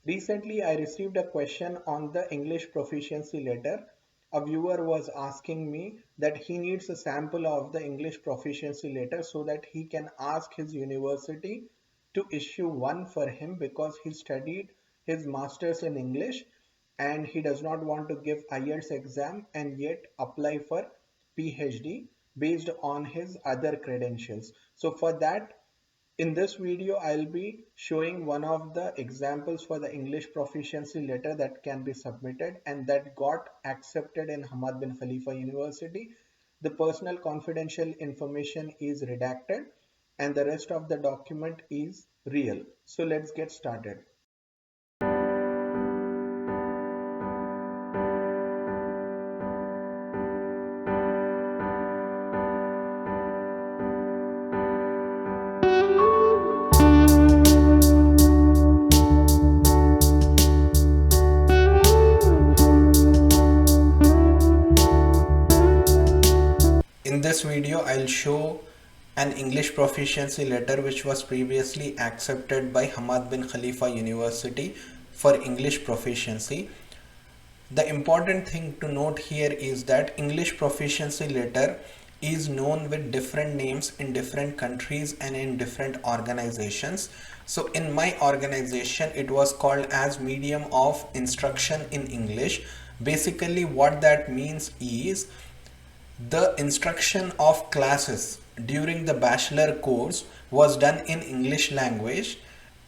Recently, I received a question on the English Proficiency Letter. A viewer was asking me that he needs a sample of the English Proficiency Letter so that he can ask his university to issue one for him because he studied his masters in English and he does not want to give IELTS exam and yet apply for PhD based on his other credentials. So for that, in this video, I'll be showing one of the examples for the English proficiency letter that can be submitted and that got accepted in Hamad Bin Khalifa University. The personal confidential information is redacted and the rest of the document is real. So let's get started. In this video, I'll show an English proficiency letter which was previously accepted by Hamad Bin Khalifa University for English proficiency. The important thing to note here is that English proficiency letter is known with different names in different countries and in different organizations. So in my organization, it was called as medium of instruction in English. Basically, what that means is the instruction of classes during the bachelor course was done in English language,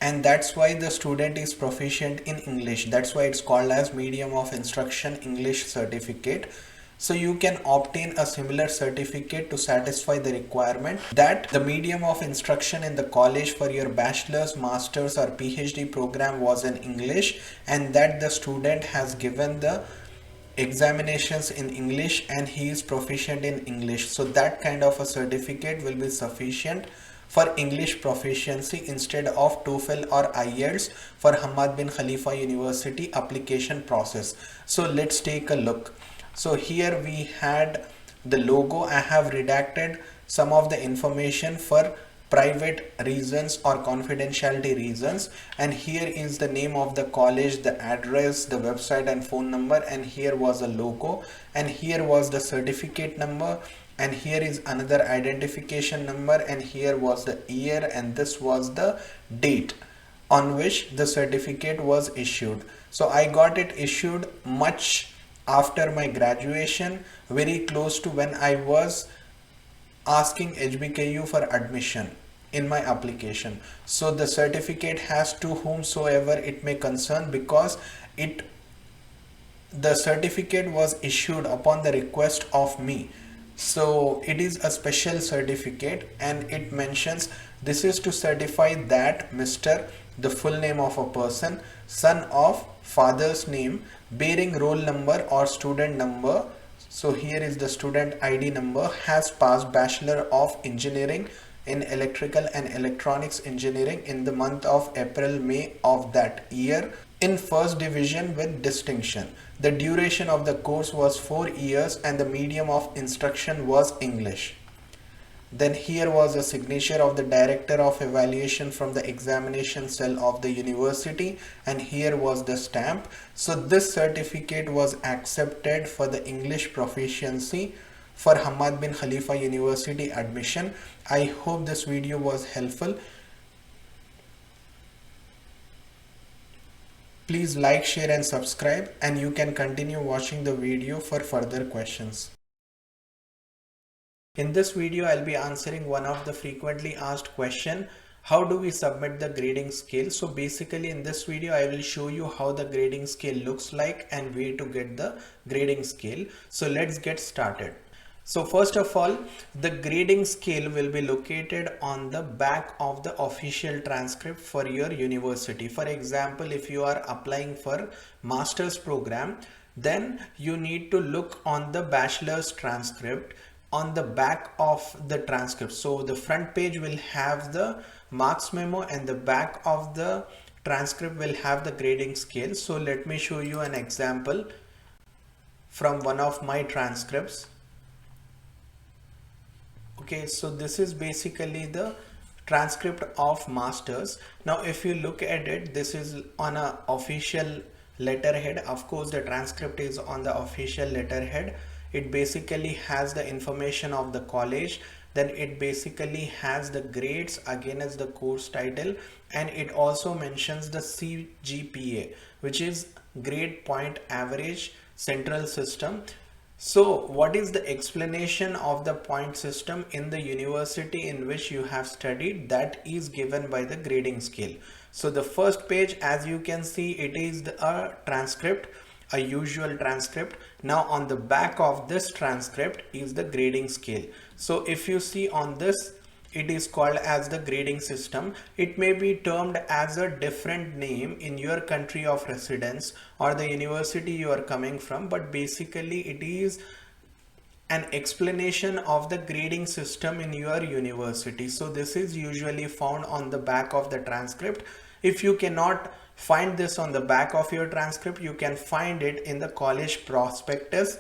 and that's why the student is proficient in English. That's why it's called as medium of instruction English certificate. So you can obtain a similar certificate to satisfy the requirement that the medium of instruction in the college for your bachelor's, master's or PhD program was in English, and that the student has given the examinations in English and he is proficient in English. So that kind of a certificate will be sufficient for English proficiency instead of TOEFL or IELTS for Hamad Bin Khalifa University application process. So let's take a look. So here we had the logo. I have redacted some of the information for private reasons or confidentiality reasons, and here is the name of the college, the address, the website and phone number, and here was a logo, and here was the certificate number, and here is another identification number, and here was the year, and this was the date on which the certificate was issued. So I got it issued much after my graduation, very close to when I was asking HBKU for admission in my application. So the certificate has to whomsoever it may concern, because the certificate was issued upon the request of me. So it is a special certificate and it mentions this is to certify that Mr. the full name of a person, son of father's name, bearing roll number or student number. So here is the student ID number, has passed Bachelor of Engineering in Electrical and Electronics Engineering in the month of April-May of that year in first division with distinction. The duration of the course was 4 years and the medium of instruction was English. Then here was a signature of the director of evaluation from the examination cell of the university, and here was the stamp. So this certificate was accepted for the English proficiency for Hamad Bin Khalifa University admission. I hope this video was helpful. Please like, share and subscribe, and you can continue watching the video for further questions. In this video, I'll be answering one of the frequently asked question: how do we submit the grading scale? So basically in this video, I will show you how the grading scale looks like and where to get the grading scale. So let's get started. So first of all, the grading scale will be located on the back of the official transcript for your university. For example, if you are applying for master's program, then you need to look on the bachelor's transcript on the back of the transcript. So the front page will have the marks memo and the back of the transcript will have the grading scale. So let me show you an example from one of my transcripts. Okay, so this is basically the transcript of masters. Now if you look at it, this is on a official letterhead. Of course the transcript is on the official letterhead. It basically has the information of the college, then it basically has the grades again as the course title, and it also mentions the CGPA, which is grade point average central system. So what is the explanation of the point system in the university in which you have studied? That is given by the grading scale. So the first page, as you can see, it is a transcript, a usual transcript. Now on the back of this transcript is the grading scale. So if you see on this, it is called as the grading system. It may be termed as a different name in your country of residence or the university you are coming from, but basically it is an explanation of the grading system in your university. So this is usually found on the back of the transcript. If you cannot find this on the back of your transcript, you can find it in the college prospectus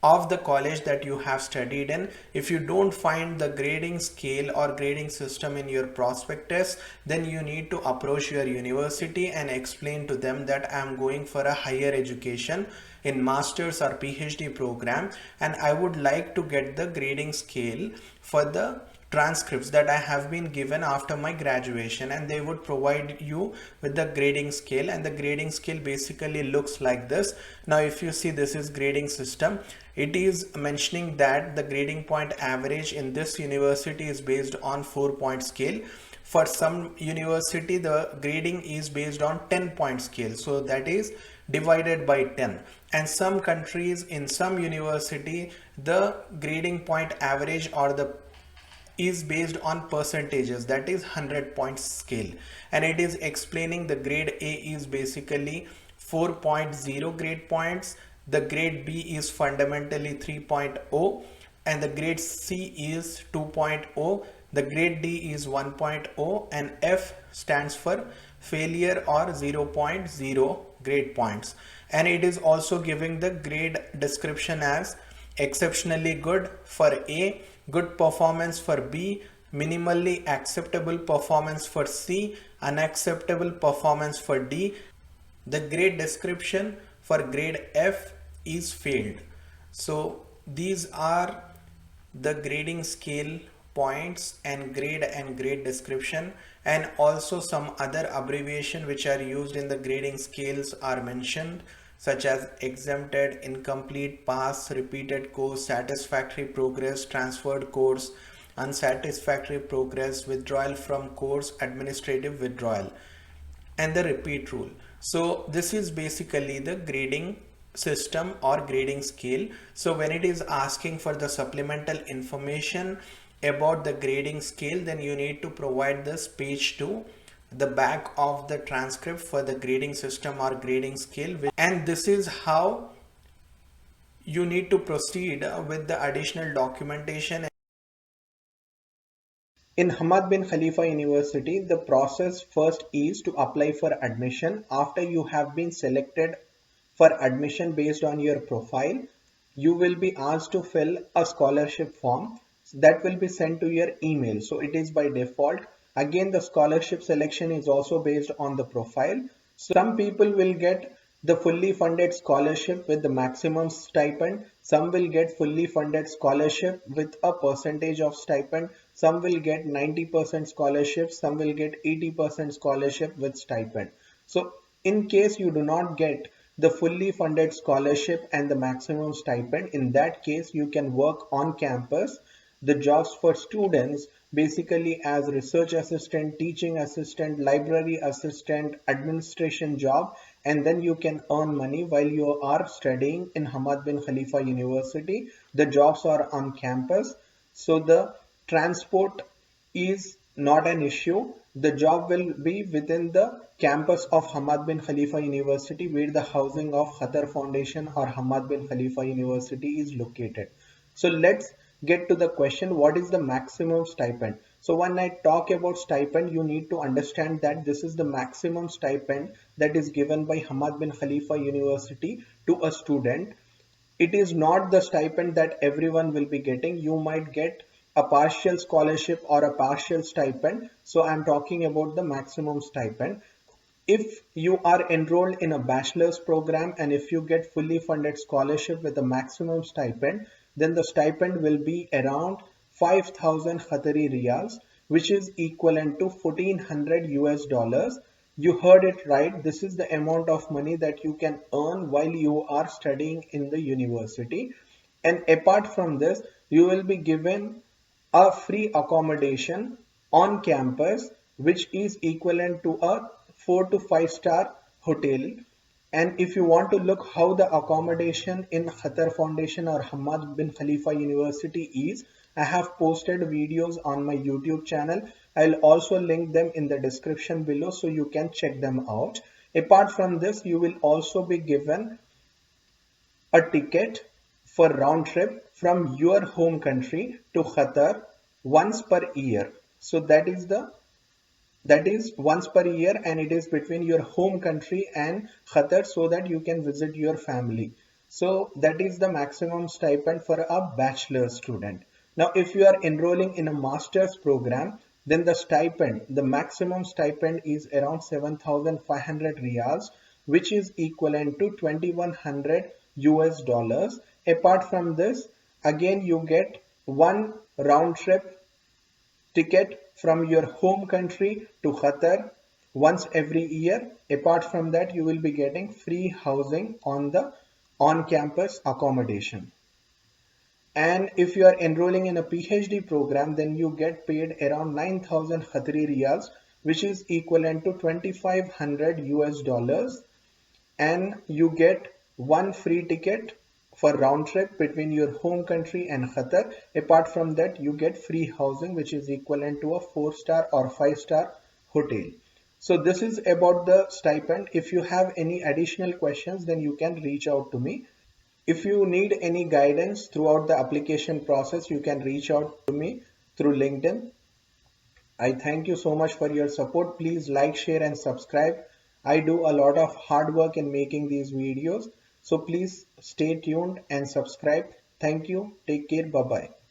of the college that you have studied in. If you don't find the grading scale or grading system in your prospectus, then you need to approach your university and explain to them that I am going for a higher education in master's or PhD program, and I would like to get the grading scale for the transcripts that I have been given after my graduation, and they would provide you with the grading scale, and the grading scale basically looks like this. Now if you see, this is grading system. It is mentioning that the grading point average in this university is based on 4-point scale. For some university the grading is based on 10-point scale, so that is divided by 10. And some countries, in some university, the grading point average or the is based on percentages, that is 100-point scale, and it is explaining the grade A is basically 4.0 grade points, the grade B is fundamentally 3.0, and the grade C is 2.0, the grade D is 1.0, and F stands for failure or 0.0 grade points. And it is also giving the grade description as exceptionally good for A, good performance for B, minimally acceptable performance for C, unacceptable performance for D. The grade description for grade F is failed. So these are the grading scale points and grade description, and also some other abbreviation which are used in the grading scales are mentioned, such as exempted, incomplete, pass, repeated course, satisfactory progress, transferred course, unsatisfactory progress, withdrawal from course, administrative withdrawal, and the repeat rule. So this is basically the grading system or grading scale. So when it is asking for the supplemental information about the grading scale, then you need to provide this page to the back of the transcript for the grading system or grading scale, and this is how you need to proceed with the additional documentation. In Hamad Bin Khalifa University, the process first is to apply for admission. After you have been selected for admission based on your profile, you will be asked to fill a scholarship form that will be sent to your email. So it is by default. Again, the scholarship selection is also based on the profile. Some people will get the fully funded scholarship with the maximum stipend. Some will get fully funded scholarship with a percentage of stipend. Some will get 90% scholarship. Some will get 80% scholarship with stipend. So in case you do not get the fully funded scholarship and the maximum stipend, in that case you can work on campus. The jobs for students basically as research assistant, teaching assistant, library assistant, administration job, and then you can earn money while you are studying in Hamad Bin Khalifa University. The jobs are on campus, so the transport is not an issue. The job will be within the campus of Hamad Bin Khalifa University, where the housing of Qatar Foundation or Hamad Bin Khalifa University is located. So let's get to the question, what is the maximum stipend? So when I talk about stipend, you need to understand that this is the maximum stipend that is given by Hamad Bin Khalifa University to a student. It is not the stipend that everyone will be getting. You might get a partial scholarship or a partial stipend. So I'm talking about the maximum stipend. If you are enrolled in a bachelor's program and if you get fully funded scholarship with a maximum stipend, then the stipend will be around 5,000 Qatari riyals, which is equivalent to 1400 US dollars. You heard it right. This is the amount of money that you can earn while you are studying in the university. And apart from this, you will be given a free accommodation on campus, which is equivalent to a 4 to 5 star hotel. And if you want to look how the accommodation in Qatar Foundation or Hamad Bin Khalifa University is, I have posted videos on my YouTube channel. I'll also link them in the description below so you can check them out. Apart from this, you will also be given a ticket for round trip from your home country to Qatar once per year. So that is once per year, and it is between your home country and Qatar so that you can visit your family. So that is the maximum stipend for a bachelor student. Now, if you are enrolling in a master's program, then the maximum stipend is around 7,500 riyals, which is equivalent to 2,100 US dollars. Apart from this, again you get one round trip ticket from your home country to Qatar once every year. Apart from that, you will be getting free housing on the on-campus accommodation. And if you are enrolling in a PhD program, then you get paid around 9,000 Qatari riyals, which is equivalent to 2,500 US dollars. And you get one free ticket for round trip between your home country and Qatar. Apart from that, you get free housing, which is equivalent to a 4-star or 5-star hotel. So this is about the stipend. If you have any additional questions, then you can reach out to me. If you need any guidance throughout the application process, you can reach out to me through LinkedIn. I thank you so much for your support. Please like, share and subscribe. I do a lot of hard work in making these videos. So please stay tuned and subscribe. Thank you. Take care. Bye-bye.